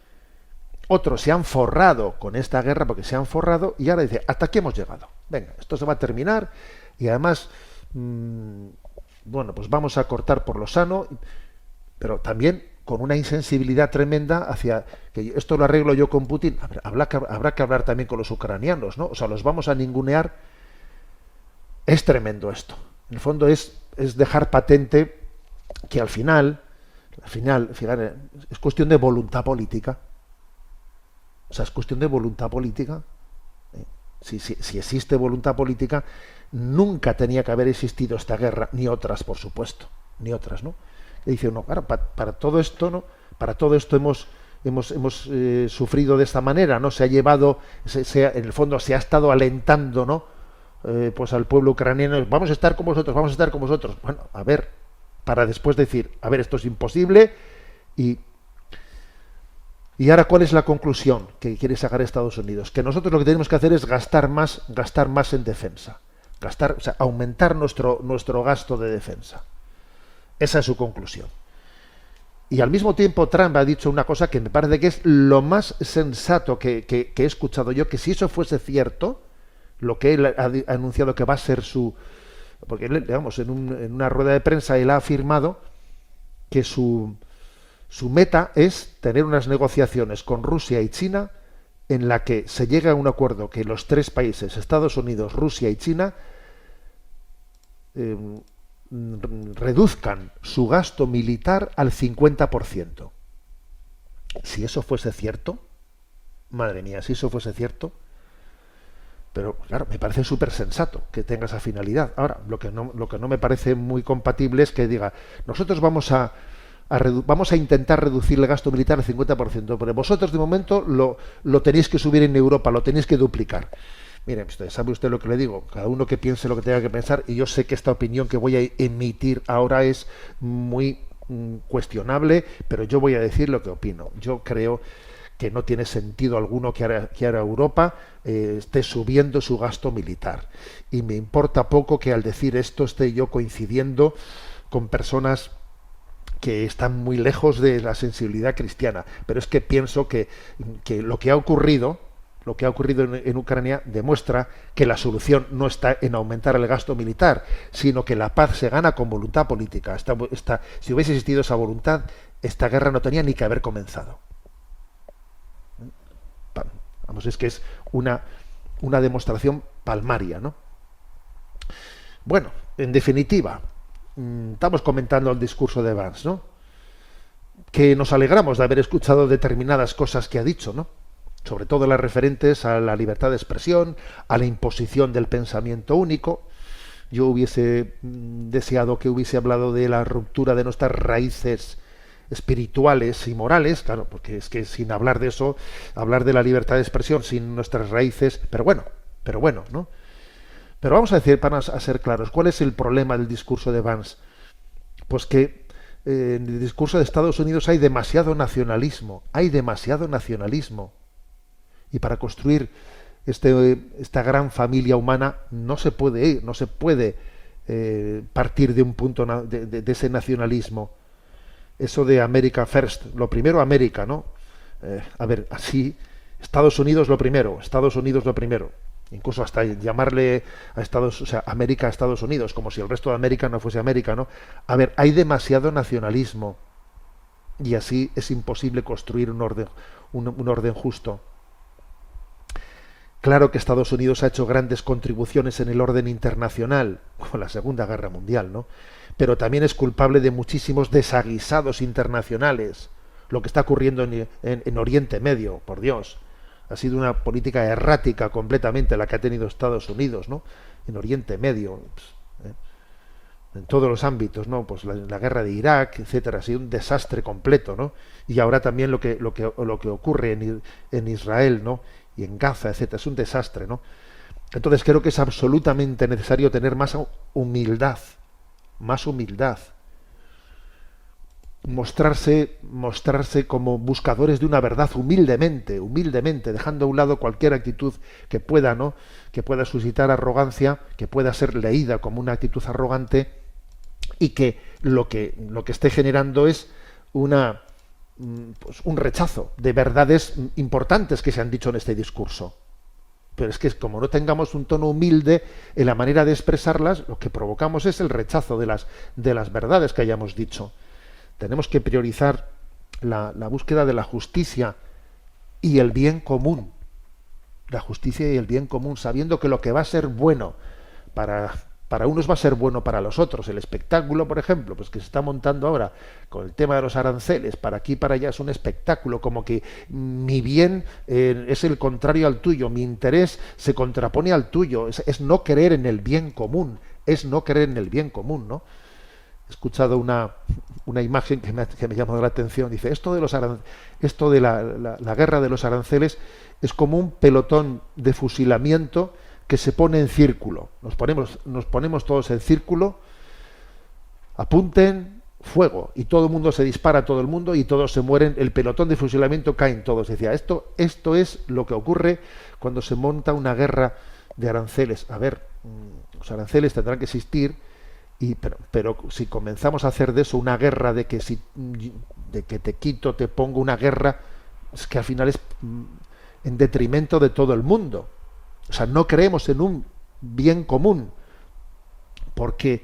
otros se han forrado con esta guerra porque se han forrado, y ahora dice, hasta aquí hemos llegado. Venga, esto se va a terminar y además, bueno, pues vamos a cortar por lo sano, pero también con una insensibilidad tremenda hacia que esto lo arreglo yo con Putin. A ver, habrá que hablar también con los ucranianos, ¿no? O sea, los vamos a ningunear. Es tremendo esto. En el fondo es dejar patente que al final, fíjate, es cuestión de voluntad política. O sea, es cuestión de voluntad política. Si existe voluntad política, nunca tenía que haber existido esta guerra, ni otras, por supuesto, ni otras, ¿no? Y dice uno, claro, para todo esto, ¿no? Para todo esto hemos sufrido de esta manera, ¿no? Se ha llevado, en el fondo se ha estado alentando, ¿no? Pues al pueblo ucraniano, vamos a estar con vosotros, vamos a estar con vosotros. Bueno, a ver, para después decir, a ver, esto es imposible, y Y ahora, ¿cuál es la conclusión que quiere sacar Estados Unidos? Que nosotros lo que tenemos que hacer es gastar más en defensa. O sea, aumentar nuestro gasto de defensa. Esa es su conclusión. Y al mismo tiempo Trump ha dicho una cosa que me parece que es lo más sensato que he escuchado yo, que si eso fuese cierto, lo que él ha anunciado que va a ser su... Porque, digamos, en una rueda de prensa él ha afirmado que su meta es tener unas negociaciones con Rusia y China en la que se llegue a un acuerdo que los tres países, Estados Unidos, Rusia y China, reduzcan su gasto militar al 50%. Si eso fuese cierto, madre mía, si eso fuese cierto, pero claro, me parece súper sensato que tenga esa finalidad. Ahora, lo que no me parece muy compatible es que diga, nosotros vamos a intentar reducir el gasto militar al 50%, pero vosotros de momento lo tenéis que subir en Europa, lo tenéis que duplicar. Mire, sabe usted lo que le digo, cada uno que piense lo que tenga que pensar, y yo sé que esta opinión que voy a emitir ahora es muy cuestionable, pero yo voy a decir lo que opino. Yo creo que no tiene sentido alguno que ahora Europa esté subiendo su gasto militar. Y me importa poco que al decir esto esté yo coincidiendo con personas que están muy lejos de la sensibilidad cristiana. Pero es que pienso que lo que ha ocurrido en Ucrania demuestra que la solución no está en aumentar el gasto militar, sino que la paz se gana con voluntad política. Si hubiese existido esa voluntad, esta guerra no tenía ni que haber comenzado. Vamos, es que es una demostración palmaria, ¿no? Bueno, en definitiva, estamos comentando el discurso de Vance, ¿no? Que nos alegramos de haber escuchado determinadas cosas que ha dicho, ¿no? Sobre todo las referentes a la libertad de expresión, a la imposición del pensamiento único. Yo hubiese deseado que hubiese hablado de la ruptura de nuestras raíces espirituales y morales, claro, porque es que sin hablar de eso, hablar de la libertad de expresión sin nuestras raíces, pero bueno, ¿no? Pero vamos a decir, para ser claros, ¿cuál es el problema del discurso de Vance? Pues que en el discurso de Estados Unidos hay demasiado nacionalismo, y para construir esta gran familia humana no se puede partir de un punto de ese nacionalismo. Eso de America First, lo primero América, ¿no? Así, Estados Unidos lo primero. Incluso hasta llamarle a América a Estados Unidos, como si el resto de América no fuese América, ¿no? Hay demasiado nacionalismo y así es imposible construir un orden justo. Claro que Estados Unidos ha hecho grandes contribuciones en el orden internacional, como la Segunda Guerra Mundial, ¿no? Pero también es culpable de muchísimos desaguisados internacionales. Lo que está ocurriendo en Oriente Medio, por Dios. Ha sido una política errática completamente la que ha tenido Estados Unidos, ¿no? En Oriente Medio, en todos los ámbitos, ¿no? Pues la guerra de Irak, etcétera, ha sido un desastre completo, ¿no? Y ahora también lo que ocurre en Israel, ¿no? Y en Gaza, etcétera, es un desastre, ¿no? Entonces creo que es absolutamente necesario tener más humildad, mostrarse como buscadores de una verdad humildemente, dejando a un lado cualquier actitud que pueda suscitar arrogancia, que pueda ser leída como una actitud arrogante, y que lo que esté generando es un rechazo de verdades importantes que se han dicho en este discurso. Pero es que como no tengamos un tono humilde en la manera de expresarlas, lo que provocamos es el rechazo de las verdades que hayamos dicho. Tenemos que priorizar la búsqueda de la justicia y el bien común. La justicia y el bien común, sabiendo que lo que va a ser bueno para unos va a ser bueno para los otros. El espectáculo, por ejemplo, pues que se está montando ahora con el tema de los aranceles, para aquí y para allá, es un espectáculo, como que mi bien es el contrario al tuyo, mi interés se contrapone al tuyo, es no creer en el bien común, ¿no? He escuchado una imagen que me ha llamado la atención. Dice, esto de la guerra de los aranceles es como un pelotón de fusilamiento que se pone en círculo. Nos ponemos todos en círculo, apunten, fuego, y todo el mundo se dispara a todo el mundo y todos se mueren, el pelotón de fusilamiento caen todos. Decía, esto es lo que ocurre cuando se monta una guerra de aranceles. A ver, los aranceles tendrán que existir, pero si comenzamos a hacer de eso una guerra de que te quito, te pongo una guerra, es que al final es en detrimento de todo el mundo. O sea, no creemos en un bien común, porque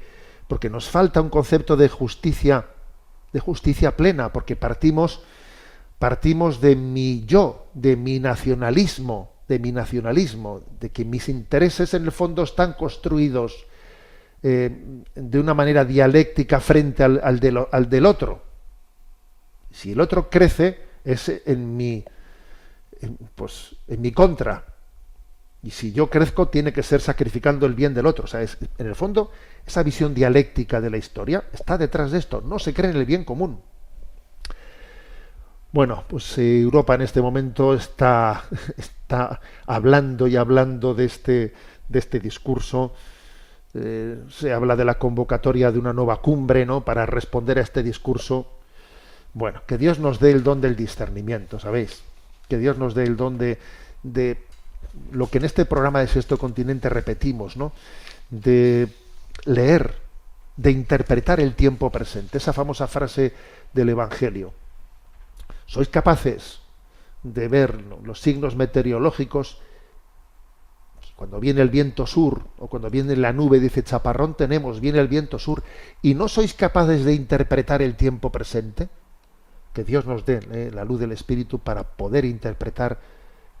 nos falta un concepto de justicia plena, porque partimos de mi yo, de mi nacionalismo, de que mis intereses en el fondo están construidos de una manera dialéctica frente al del otro. Si el otro crece, es en mi contra. Y si yo crezco, tiene que ser sacrificando el bien del otro. O sea, en el fondo, esa visión dialéctica de la historia está detrás de esto. No se cree en el bien común. Bueno, pues Europa en este momento está hablando y hablando de este discurso. Se habla de la convocatoria de una nueva cumbre, ¿no?, para responder a este discurso. Bueno, que Dios nos dé el don del discernimiento, ¿sabéis? Que Dios nos dé el don de lo que en este programa de Sexto Continente repetimos, ¿no?, de leer, de interpretar el tiempo presente. Esa famosa frase del Evangelio. ¿Sois capaces de ver los signos meteorológicos? Cuando viene el viento sur, o cuando viene la nube, dice, chaparrón tenemos, viene el viento sur, y no sois capaces de interpretar el tiempo presente. Que Dios nos dé la luz del Espíritu para poder interpretar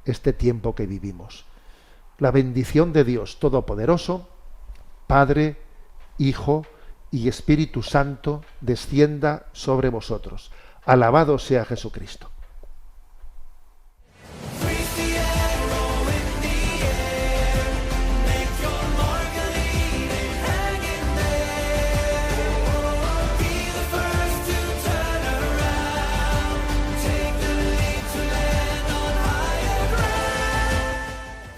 este tiempo que vivimos. La bendición de Dios Todopoderoso, Padre, Hijo y Espíritu Santo, descienda sobre vosotros. Alabado sea Jesucristo.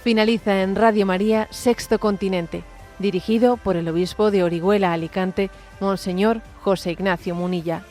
Finaliza en Radio María Sexto Continente, dirigido por el obispo de Orihuela Alicante, Monseñor José Ignacio Munilla.